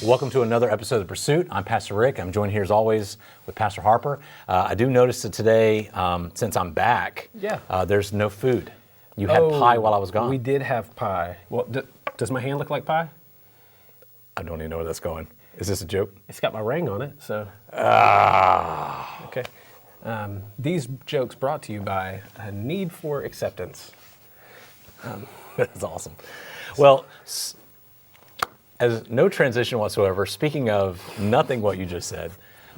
Welcome to another episode of The Pursuit. I'm Pastor Rick. I'm joined here as always with Pastor Harper. I do notice that today, since I'm back, there's no food. You had pie while I was gone. We did have pie. Well, does my hand look like pie? I don't even know where that's going. Is this a joke? It's got my ring on it, so. Okay. These jokes brought to you by A Need for Acceptance. That's awesome. Well, as no transition whatsoever, speaking of nothing what you just said,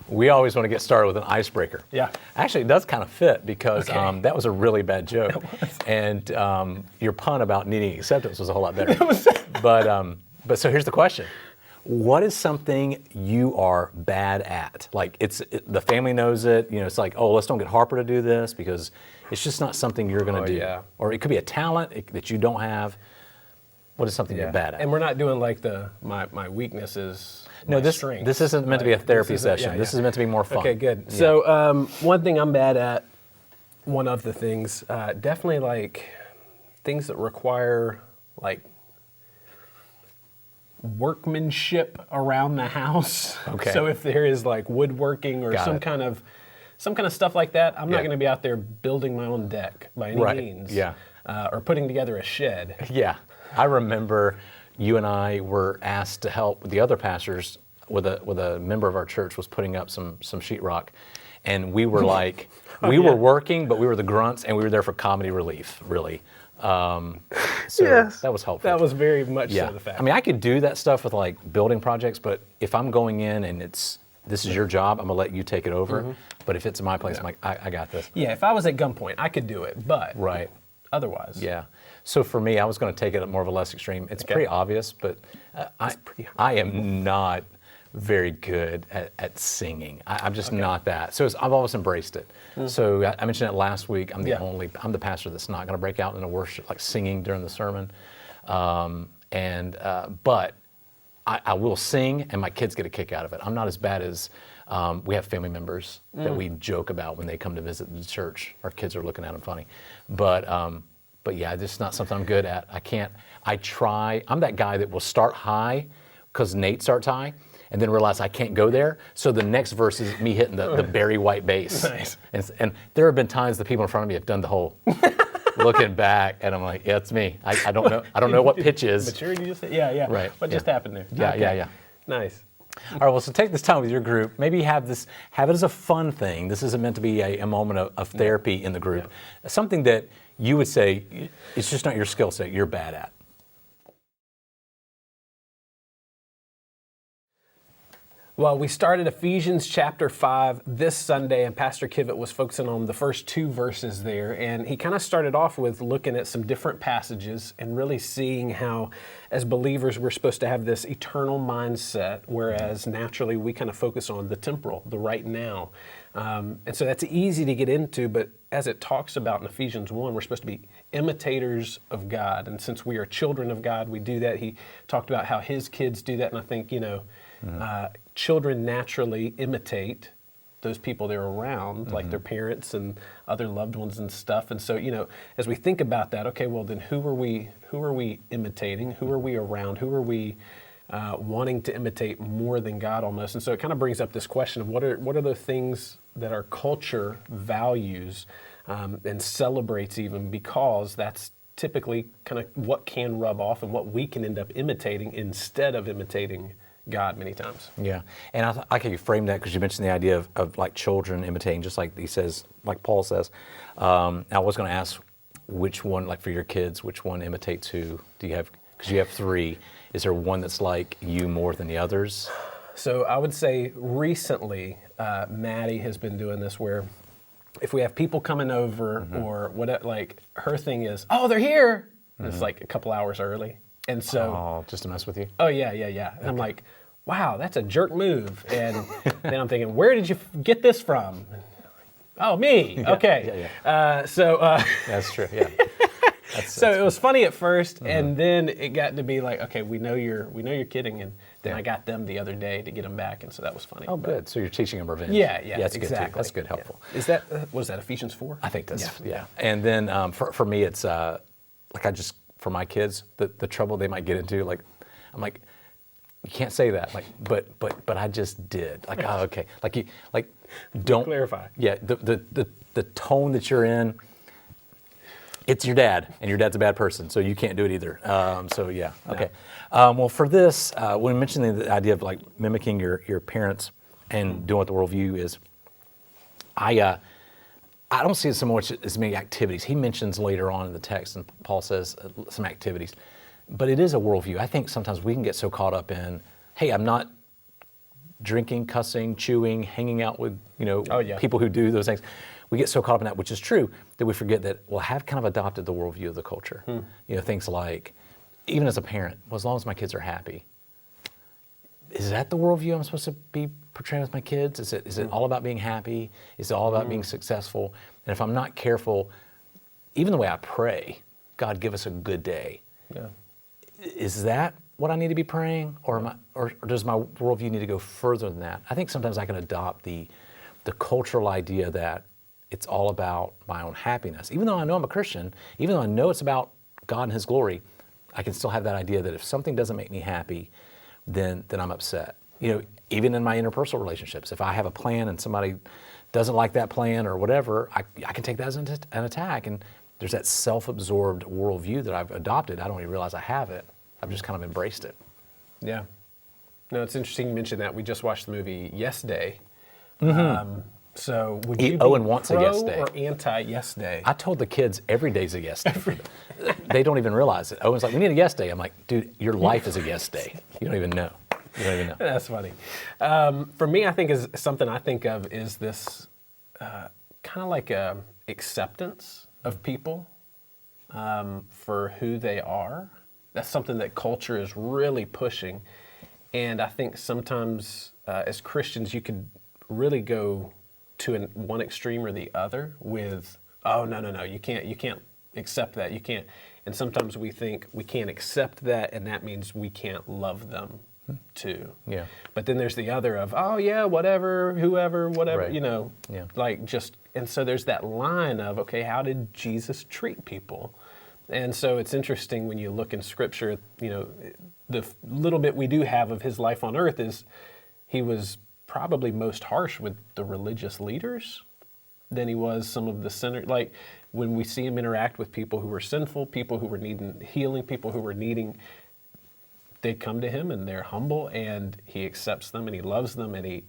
we always want to get started with an icebreaker. Yeah. Actually, it does kind of fit because that was a really bad joke. It was. And your pun about needing acceptance was a whole lot better. But so here's the question. What is something you are bad at? Like the family knows it. You know, it's like, oh, let's don't get Harper to do this because it's just not something you're going to do. Yeah. Or it could be a talent that you don't have. What is something you're bad at? And we're not doing like my weaknesses. No, this isn't meant to be a therapy session. This is meant to be more fun. Okay, good. Yeah. So one thing I'm bad at, one of the things, definitely like things that require like workmanship around the house. Okay. So if there is like woodworking or some kind of stuff like that, I'm not going to be out there building my own deck by any means. Yeah. Or putting together a shed. Yeah. I remember you and I were asked to help the other pastors with a member of our church was putting up some sheetrock, and we were like, we were working, but we were the grunts, and we were there for comedy relief, really. So that was helpful. That was very much so the fact. I mean, I could do that stuff with like building projects, but if I'm going in and this is your job, I'm gonna let you take it over. Mm-hmm. But if it's my place, I'm like, I got this. Yeah, if I was at gunpoint, I could do it, but otherwise. Yeah. So for me, I was going to take it at more of a less extreme. It's pretty obvious, but I am not very good at singing. I'm just not that. So I've always embraced it. Mm. So I mentioned it last week. I'm the pastor that's not going to break out in a worship, like singing during the sermon. But I will sing, and my kids get a kick out of it. I'm not as bad as we have family members that we joke about when they come to visit the church. Our kids are looking at them funny, but yeah, this is not something I'm good at. I'm that guy that will start high because Nate starts high and then realize I can't go there. So the next verse is me hitting the Barry White bass. Nice. And there have been times the people in front of me have done the whole looking back, and I'm like, yeah, it's me. I don't know what pitch is. Maturity just yeah. Right. What just happened there? Yeah. Nice. All right, well, so take this time with your group. Maybe have it as a fun thing. This isn't meant to be a moment of therapy in the group. Yeah. Something that you would say it's just not your skill set, you're bad at. Well, we started Ephesians chapter 5 this Sunday, and Pastor Kivett was focusing on the first 2 verses there. And he kind of started off with looking at some different passages and really seeing how, as believers, we're supposed to have this eternal mindset, whereas naturally we kind of focus on the temporal, the right now. And so that's easy to get into, but as it talks about in Ephesians 1, we're supposed to be imitators of God. And since we are children of God, we do that. He talked about how his kids do that, and I think, children naturally imitate those people they're around, like their parents and other loved ones and stuff. And so, as we think about that, okay, well then who are we imitating? Who are we around? Who are we wanting to imitate more than God almost? And so it kind of brings up this question of what are the things that our culture values and celebrates even, because that's typically kind of what can rub off and what we can end up imitating instead of imitating God many times. Yeah, and I can frame that because you mentioned the idea of like children imitating, just like he says, like Paul says. I was going to ask which one, like for your kids, which one imitates who? Do you have, because you have 3, is there one that's like you more than the others? So I would say recently, Maddie has been doing this where if we have people coming over or whatever, like her thing is, oh, they're here. It's like a couple hours early. And so, just to mess with you? Oh, yeah. And I'm like, wow, that's a jerk move. And then I'm thinking, where did you get this from? Oh, me. Okay. Yeah. That's true. Yeah. So it was funny at first, and then it got to be like, okay, we know you're kidding, and then I got them the other day to get them back, and so that was funny. Oh, good. So you're teaching them revenge. Yeah, that's exactly. Good too. That's good, helpful. Yeah. Is that was that Ephesians 4? I think that's And then for me, it's for my kids, the trouble they might get into, like, I'm like, you can't say that. Like, but I just did. Like, oh, okay. Like, don't clarify. Yeah, the tone that you're in. It's your dad, and your dad's a bad person, so you can't do it either. So yeah, okay. Well, for this, when we mentioned the idea of like mimicking your parents and doing what the worldview is, I don't see it so much as many activities. He mentions later on in the text, and Paul says some activities, but it is a worldview. I think sometimes we can get so caught up in, hey, I'm not drinking, cussing, chewing, hanging out with people who do those things. We get so caught up in that, which is true, that we forget that, well, I have kind of adopted the worldview of the culture. Things like, even as a parent, well, as long as my kids are happy, is that the worldview I'm supposed to be portraying with my kids? Is it all about being happy? Is it all about being successful? And if I'm not careful, even the way I pray, God, give us a good day. Yeah. Is that what I need to be praying, or does my worldview need to go further than that? I think sometimes I can adopt the cultural idea that it's all about my own happiness. Even though I know I'm a Christian, even though I know it's about God and His glory, I can still have that idea that if something doesn't make me happy, then I'm upset. Even in my interpersonal relationships, if I have a plan and somebody doesn't like that plan or whatever, I can take that as an attack. And there's that self-absorbed worldview that I've adopted. I don't even realize I have it. I've just kind of embraced it. Yeah. No, it's interesting you mentioned that. We just watched the movie Yes Day. So would you be Owen wants a pro yes day. or anti Yes Day? I told the kids every day's a yes day. They don't even realize it. Owen's like, we need a yes day. I'm like, dude, your life is a yes day. You don't even know. That's funny. For me, I think is something I think of is this kind of like a acceptance of people for who they are. That's something that culture is really pushing. And I think sometimes as Christians, you could really go to one extreme or the other with, oh, no, you can't accept that. You can't. And sometimes we think we can't accept that, and that means we can't love them too. Yeah. But then there's the other of, oh yeah, whatever, whoever, whatever, Right. Yeah. like just, and so there's that line of, okay, how did Jesus treat people? And so it's interesting when you look in Scripture, the little bit we do have of His life on earth is He was probably most harsh with the religious leaders than He was some of the sinners. Like when we see Him interact with people who were sinful, people who were needing healing, people who were needing, they come to Him and they're humble and He accepts them and He loves them and it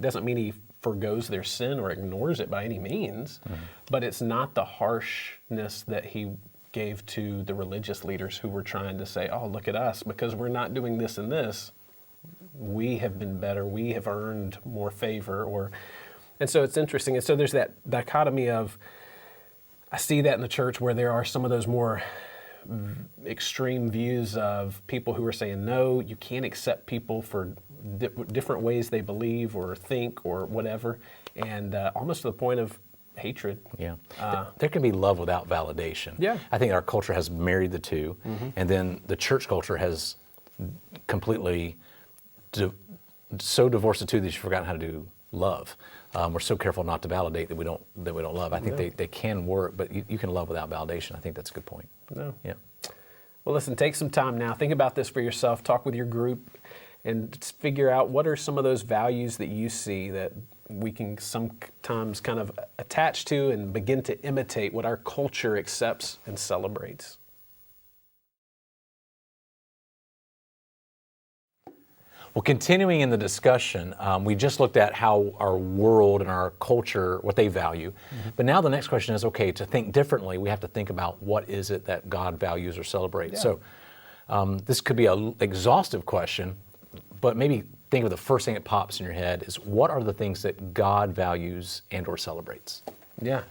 doesn't mean He forgoes their sin or ignores it by any means, but it's not the harshness that He gave to the religious leaders who were trying to say, oh, look at us, because we're not doing this and this, we have been better, we have earned more favor, and so it's interesting. And so there's that dichotomy of, I see that in the church where there are some of those more extreme views of people who are saying, no, you can't accept people for different ways they believe or think or whatever, and almost to the point of hatred. Yeah. There can be love without validation. Yeah. I think our culture has married the two, and then the church culture has completely so divorced the two that you've forgotten how to do love. We're so careful not to validate that we don't love. I think they can work, but you can love without validation. I think that's a good point. No. Yeah. Well, listen, take some time now. Think about this for yourself. Talk with your group and figure out what are some of those values that you see that we can sometimes kind of attach to and begin to imitate what our culture accepts and celebrates. Well, continuing in the discussion, we just looked at how our world and our culture, what they value. But now the next question is, okay, to think differently, we have to think about what is it that God values or celebrates. Yeah. So this could be an exhaustive question, but maybe think of the first thing that pops in your head is, what are the things that God values and or celebrates? Yeah.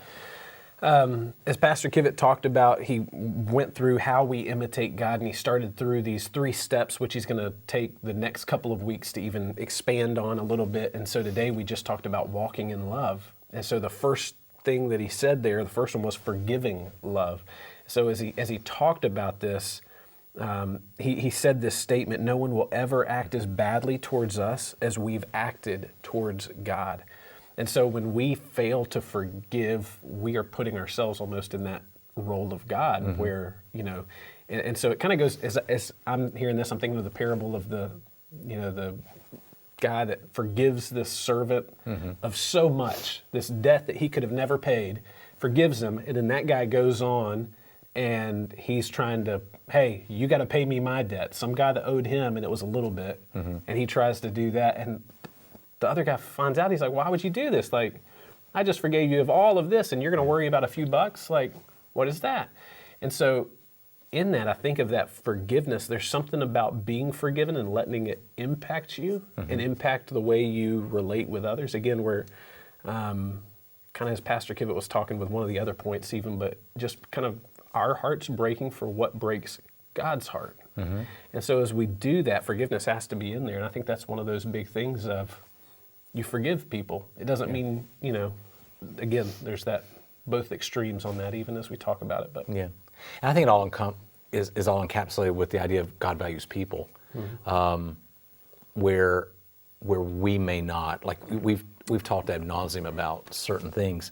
As Pastor Kivett talked about, he went through how we imitate God, and he started through these 3 steps, which he's going to take the next couple of weeks to even expand on a little bit. And so today we just talked about walking in love. And so the first thing that he said there, the first one was forgiving love. So as he talked about this, he said this statement, no one will ever act as badly towards us as we've acted towards God. And so when we fail to forgive, we are putting ourselves almost in that role of God, where, and so it kind of goes, as I'm hearing this, I'm thinking of the parable of the guy that forgives this servant of so much, this debt that he could have never paid, forgives him, and then that guy goes on and he's trying to, hey, you got to pay me my debt. Some guy that owed him, and it was a little bit, and he tries to do that, and the other guy finds out, he's like, why would you do this? Like, I just forgave you of all of this, and you're going to worry about a few bucks? Like, what is that? And so in that, I think of that forgiveness. There's something about being forgiven and letting it impact you and impact the way you relate with others. Again, where kind of as Pastor Kivett was talking with one of the other points even, but just kind of our hearts breaking for what breaks God's heart. And so as we do that, forgiveness has to be in there. And I think that's one of those big things of you forgive people. It doesn't mean, again, there's that both extremes on that, even as we talk about it. But yeah, and I think it all is all encapsulated with the idea of God values people, where we may not, like we've talked ad nauseum about certain things,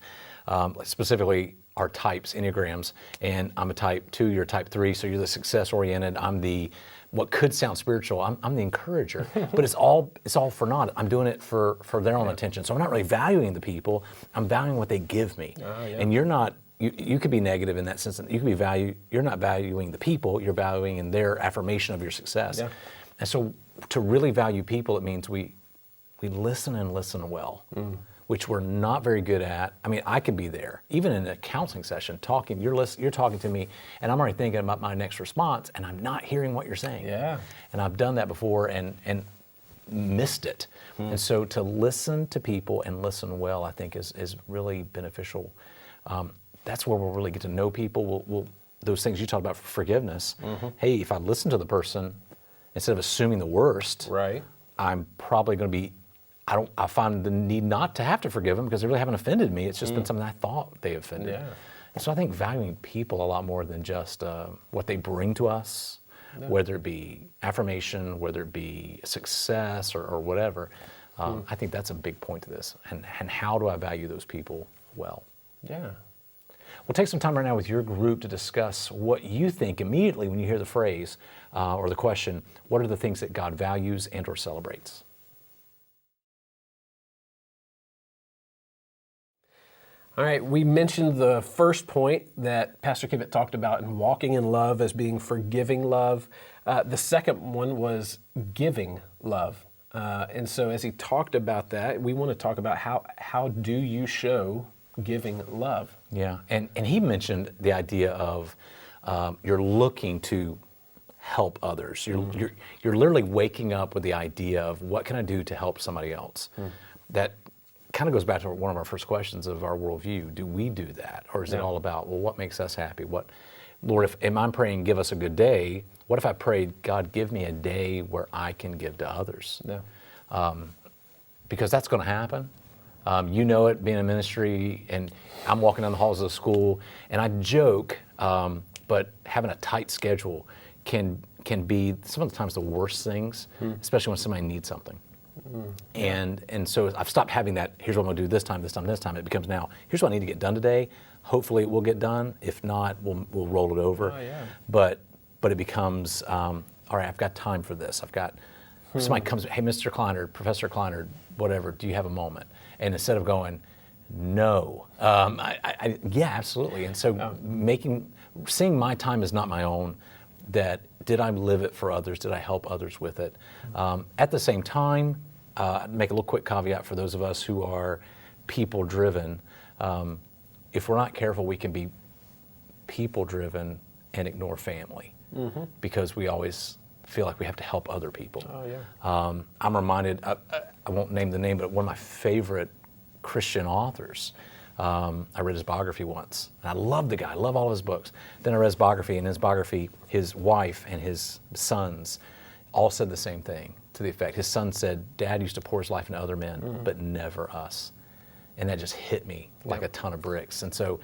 specifically our types, Enneagrams, and I'm a type 2, you're a type 3, so you're the success oriented. I'm the what could sound spiritual. I'm the encourager, but it's all for naught. I'm doing it for their own attention. So I'm not really valuing the people. I'm valuing what they give me. And you're not. You could be negative in that sense. You can be you're not valuing the people. You're valuing in their affirmation of your success. Yeah. And so to really value people, it means we listen and listen well, which we're not very good at. I mean, I could be there, even in a counseling session, talking. You're talking to me, and I'm already thinking about my next response, and I'm not hearing what you're saying. Yeah. And I've done that before and missed it. And so to listen to people and listen well, I think is really beneficial. That's where we'll really get to know people. We'll those things you talked about for forgiveness. Hey, if I listen to the person instead of assuming the worst, right, I'm probably going to be. I find the need not to have to forgive them because they really haven't offended me. It's just been something I thought they offended. Yeah. And so I think valuing people a lot more than just what they bring to us, whether it be affirmation, whether it be success or whatever. I think that's a big point to this. And how do I value those people well? Yeah. We'll take some time right now with your group to discuss what you think immediately when you hear the phrase or the question, what are the things that God values and or celebrates? All right, we mentioned the first point that Pastor Kivett talked about in walking in love as being forgiving love. The second one was giving love. And so as he talked about that, we want to talk about how do you show giving love? Yeah, and he mentioned the idea of you're looking to help others. You're literally waking up with the idea of what can I do to help somebody else? That kind of goes back to one of our first questions of our worldview. Do we do that? Or is it all about, well, what makes us happy? Lord, if I'm praying, give us a good day, what if I prayed, God, give me a day where I can give to others? Yeah. Because that's going to happen. You know it, being in ministry, and I'm walking down the halls of the school, and I joke, but having a tight schedule can be sometimes the worst things, especially when somebody needs something. And so I've stopped having that, here's what I'm going to do this time. It becomes now, here's what I need to get done today. Hopefully it will get done. If not, we'll roll it over. Oh, yeah. But it becomes, all right, I've got time for this. I've got, somebody comes, hey, Mr. Clinard, Professor Clinard, whatever, do you have a moment? And instead of going, no, yeah, absolutely. And so seeing my time as not my own, that did I live it for others? Did I help others with it? At the same time, make a little quick caveat for those of us who are people-driven. If we're not careful, we can be people-driven and ignore family because we always feel like we have to help other people. Oh, yeah. I'm reminded, I won't name the name, but one of my favorite Christian authors, I read his biography once, and I love the guy, I love all of his books. Then I read his biography, and in his biography, his wife and his sons all said the same thing, to the effect, his son said, Dad used to pour his life into other men, but never us. And that just hit me like a ton of bricks. And so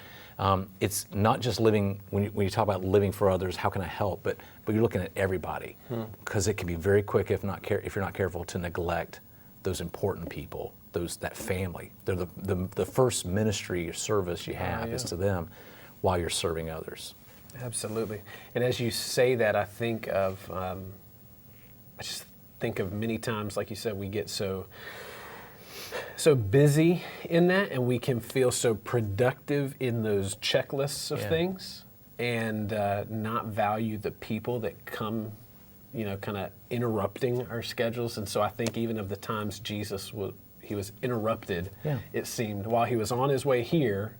it's not just living, when you talk about living for others, how can I help, but you're looking at everybody, because it can be very quick, if you're not careful, to neglect those important people, that family. They're the first ministry or service you have is to them. while you're serving others. Absolutely. And as you say that, I think of, I just think of many times, like you said, we get so busy in that, and we can feel so productive in those checklists of things, and not value the people that come, kind of interrupting our schedules. And so I think even of the times Jesus he was interrupted, it seemed, while he was on his way here,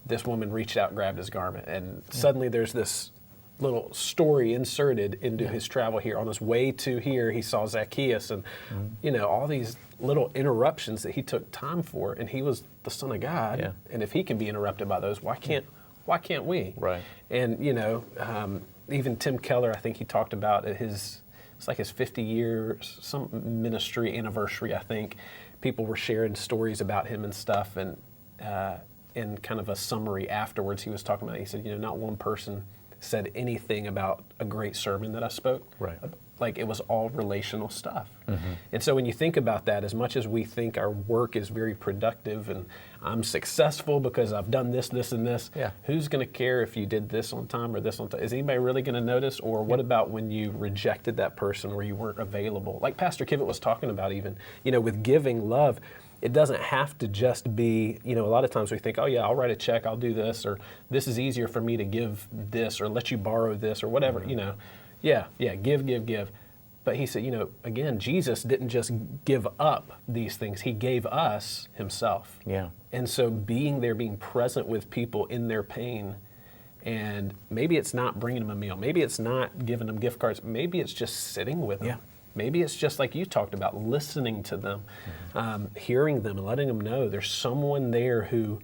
this woman reached out and grabbed his garment, and suddenly there's this little story inserted into his travel here. On his way to here, he saw Zacchaeus, and all these little interruptions that he took time for, and he was the Son of God. Yeah. And if he can be interrupted by those, why can't we? Right. And even Tim Keller, I think he talked about it's like his 50 years, some ministry anniversary, I think. People were sharing stories about him and stuff, and in kind of a summary afterwards, he was talking about, he said, not one person said anything about a great sermon that I spoke. Right. Like, it was all relational stuff. And so when you think about that, as much as we think our work is very productive and I'm successful because I've done this, this, and this, who's going to care if you did this on time or this on time? Is anybody really going to notice? Or what about when you rejected that person or you weren't available? Like Pastor Kivett was talking about even, with giving love, it doesn't have to just be, a lot of times we think, oh yeah, I'll write a check, I'll do this, or this is easier for me to give this, or let you borrow this, or whatever, give. But he said, again, Jesus didn't just give up these things, he gave us himself. Yeah. And so being there, being present with people in their pain, and maybe it's not bringing them a meal, maybe it's not giving them gift cards, maybe it's just sitting with them. Yeah. Maybe it's just like you talked about, listening to them, hearing them and letting them know there's someone there who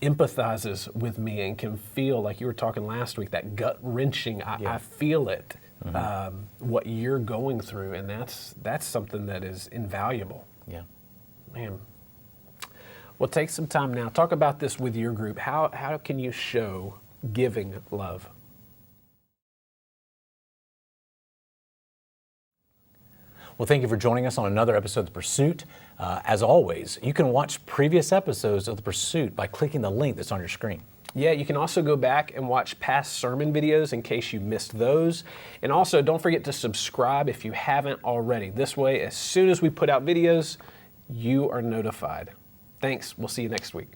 empathizes with me and can feel, like you were talking last week, that gut wrenching, I feel it, what you're going through, and that's something that is invaluable. Yeah. Man. Well, take some time now. Talk about this with your group. How can you show giving love? Well, thank you for joining us on another episode of The Pursuit. As always, you can watch previous episodes of The Pursuit by clicking the link that's on your screen. Yeah, you can also go back and watch past sermon videos in case you missed those. And also, don't forget to subscribe if you haven't already. This way, as soon as we put out videos, you are notified. Thanks. We'll see you next week.